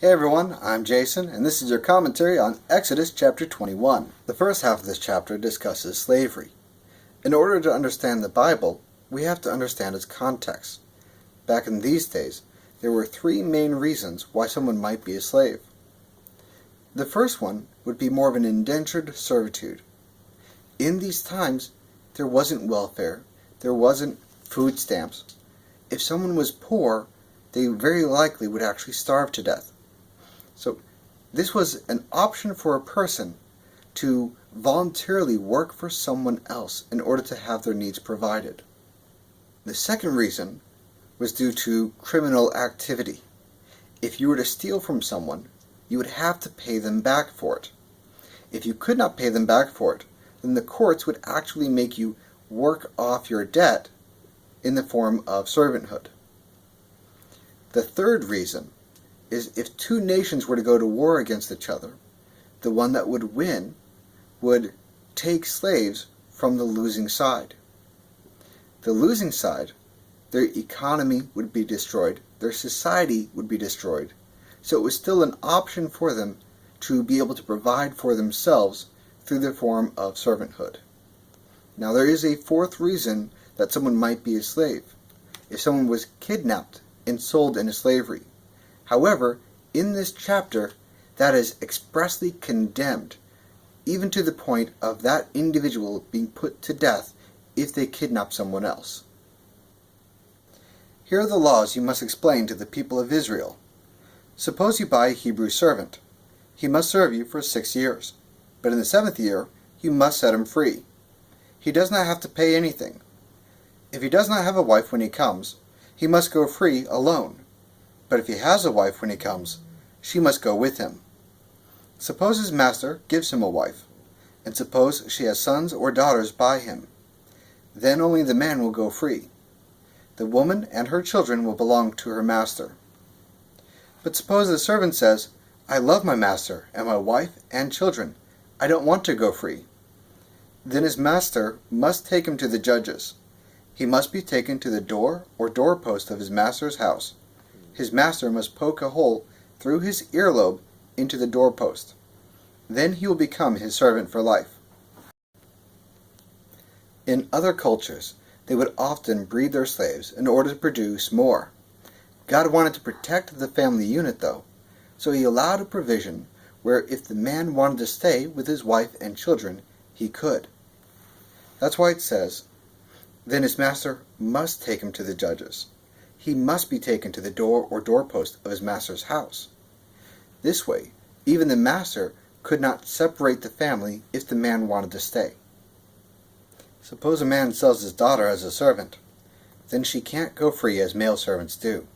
Hey everyone, I'm Jason, and this is your commentary on Exodus chapter 21. The first half of this chapter discusses slavery. In order to understand the Bible, we have to understand its context. Back in these days, there were three main reasons why someone might be a slave. The first one would be more of an indentured servitude. In these times, there wasn't welfare, there wasn't food stamps. If someone was poor, they very likely would actually starve to death. So this was an option for a person to voluntarily work for someone else in order to have their needs provided. The second reason was due to criminal activity. If you were to steal from someone, you would have to pay them back for it. If you could not pay them back for it, then the courts would actually make you work off your debt in the form of servanthood. The third reason is if two nations were to go to war against each other, the one that would win would take slaves from the losing side. The losing side, their economy would be destroyed, their society would be destroyed, so it was still an option for them to be able to provide for themselves through the form of servanthood. Now there is a fourth reason that someone might be a slave. If someone was kidnapped and sold into slavery. However, in this chapter, that is expressly condemned, even to the point of that individual being put to death if they kidnap someone else. Here are the laws you must explain to the people of Israel. Suppose you buy a Hebrew servant. He must serve you for 6 years, but in the 7th year, you must set him free. He does not have to pay anything. If he does not have a wife when he comes, he must go free alone. But if he has a wife when he comes, she must go with him. Suppose his master gives him a wife, and suppose she has sons or daughters by him. Then only the man will go free. The woman and her children will belong to her master. But suppose the servant says, "I love my master and my wife and children. I don't want to go free." Then his master must take him to the judges. He must be taken to the door or doorpost of his master's house. His master must poke a hole through his earlobe into the doorpost. Then he will become his servant for life. In other cultures, they would often breed their slaves in order to produce more. God wanted to protect the family unit, though, so he allowed a provision where if the man wanted to stay with his wife and children, he could. That's why it says, "Then his master must take him to the judges." He must be taken to the door or doorpost of his master's house. This way, even the master could not separate the family if the man wanted to stay. Suppose a man sells his daughter as a servant. Then she can't go free as male servants do.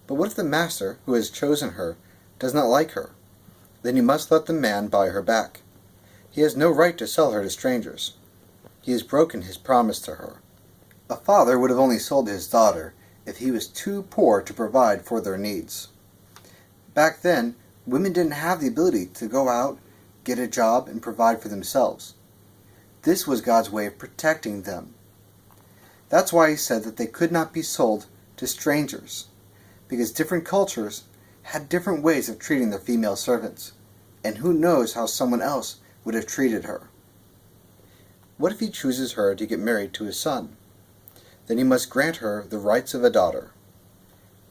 But what if the master, who has chosen her, does not like her? Then he must let the man buy her back. He has no right to sell her to strangers. He has broken his promise to her. A father would have only sold his daughter if he was too poor to provide for their needs. Back then, women didn't have the ability to go out, get a job, and provide for themselves. This was God's way of protecting them. That's why he said that they could not be sold to strangers, because different cultures had different ways of treating their female servants, and who knows how someone else would have treated her. What if he chooses her to get married to his son? Then he must grant her the rights of a daughter.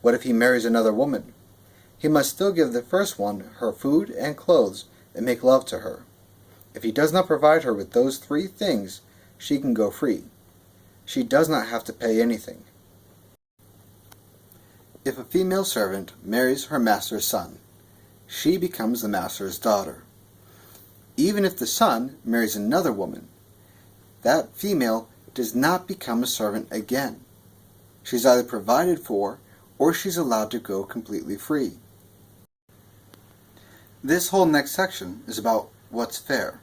What if he marries another woman? He must still give the first one her food and clothes and make love to her. If he does not provide her with those 3 things, she can go free. She does not have to pay anything. If a female servant marries her master's son, she becomes the master's daughter. Even if the son marries another woman, that female does not become a servant again. She's either provided for or she's allowed to go completely free. This whole next section is about what's fair.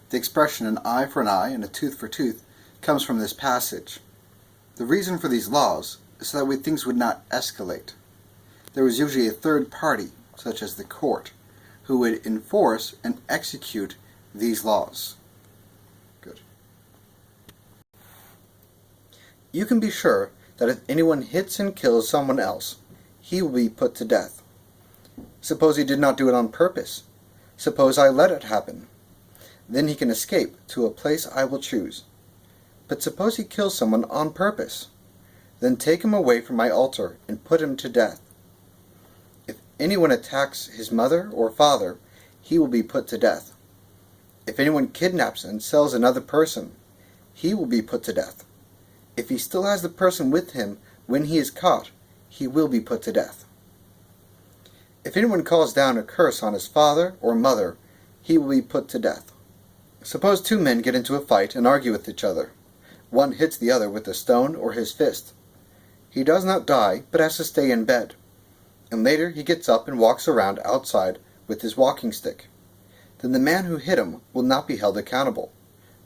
The expression an eye for an eye and a tooth for tooth comes from this passage. The reason for these laws is so that way things would not escalate. There was usually a third party, such as the court, who would enforce and execute these laws. Good. You can be sure that if anyone hits and kills someone else, he will be put to death. Suppose he did not do it on purpose. Suppose I let it happen. Then he can escape to a place I will choose. But suppose he kills someone on purpose. Then take him away from my altar and put him to death. If anyone attacks his mother or father, he will be put to death. If anyone kidnaps and sells another person, he will be put to death. If he still has the person with him when he is caught, he will be put to death. If anyone calls down a curse on his father or mother, he will be put to death. Suppose two men get into a fight and argue with each other. One hits the other with a stone or his fist. He does not die, but has to stay in bed. And later he gets up and walks around outside with his walking stick. Then the man who hit him will not be held accountable,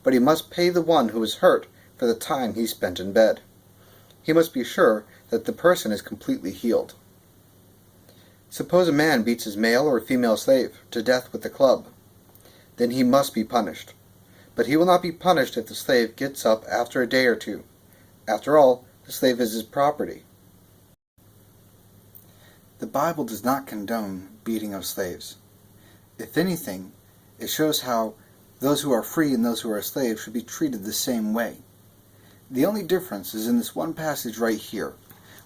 but he must pay the one who was hurt for the time he spent in bed. He must be sure that the person is completely healed. Suppose a man beats his male or female slave to death with a club. Then he must be punished. But he will not be punished if the slave gets up after a day or two. After all, the slave is his property. The Bible does not condone beating of slaves. If anything, it shows how those who are free and those who are slaves should be treated the same way. The only difference is in this one passage right here,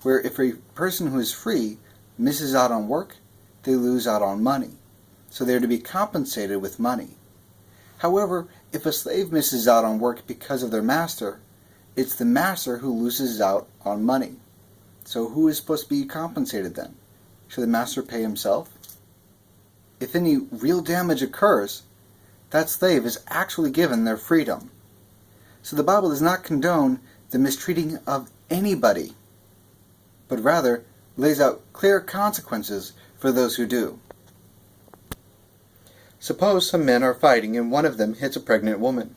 where if a person who is free misses out on work, they lose out on money. So they are to be compensated with money. However, if a slave misses out on work because of their master, it's the master who loses out on money. So who is supposed to be compensated then? Should the master pay himself? If any real damage occurs, that slave is actually given their freedom. So the Bible does not condone the mistreating of anybody, but rather lays out clear consequences for those who do. Suppose some men are fighting and one of them hits a pregnant woman,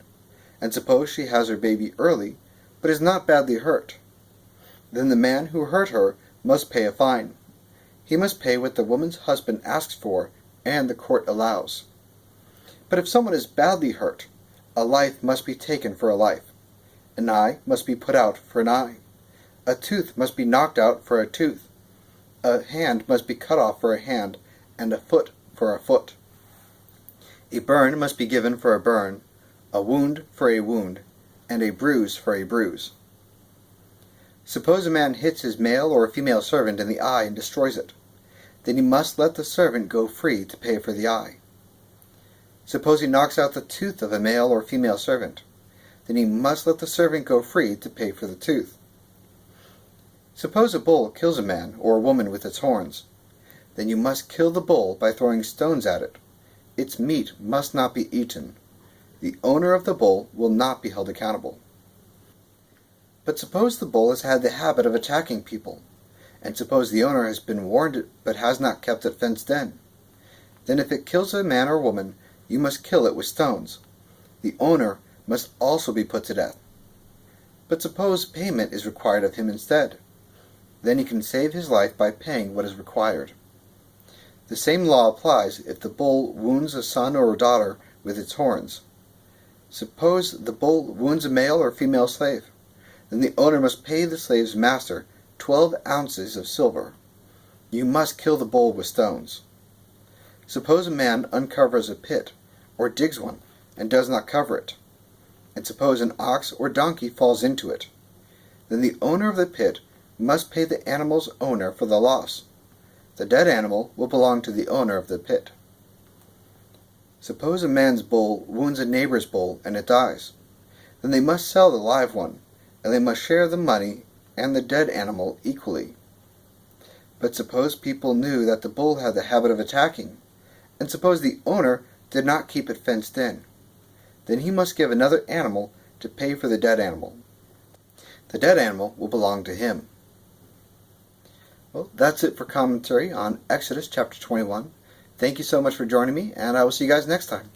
and suppose she has her baby early, but is not badly hurt. Then the man who hurt her must pay a fine. He must pay what the woman's husband asks for and the court allows. But if someone is badly hurt, a life must be taken for a life. An eye must be put out for an eye. A tooth must be knocked out for a tooth. A hand must be cut off for a hand, and a foot for a foot. A burn must be given for a burn, a wound for a wound, and a bruise for a bruise. Suppose a man hits his male or female servant in the eye and destroys it. Then he must let the servant go free to pay for the eye. Suppose he knocks out the tooth of a male or female servant. Then he must let the servant go free to pay for the tooth. Suppose a bull kills a man or a woman with its horns. Then you must kill the bull by throwing stones at it. Its meat must not be eaten. The owner of the bull will not be held accountable. But suppose the bull has had the habit of attacking people, and suppose the owner has been warned but has not kept it fenced in. Then if it kills a man or woman, you must kill it with stones. The owner must also be put to death. But suppose payment is required of him instead. Then he can save his life by paying what is required. The same law applies if the bull wounds a son or a daughter with its horns. Suppose the bull wounds a male or female slave. Then the owner must pay the slave's master 12 ounces of silver. You must kill the bull with stones. Suppose a man uncovers a pit, or digs one, and does not cover it. And suppose an ox or donkey falls into it. Then the owner of the pit must pay the animal's owner for the loss. The dead animal will belong to the owner of the pit. Suppose a man's bull wounds a neighbor's bull and it dies. Then they must sell the live one, and they must share the money and the dead animal equally. But suppose people knew that the bull had the habit of attacking, and suppose the owner did not keep it fenced in. Then he must give another animal to pay for the dead animal. The dead animal will belong to him. Well, that's it for commentary on Exodus chapter 21. Thank you so much for joining me, and I will see you guys next time.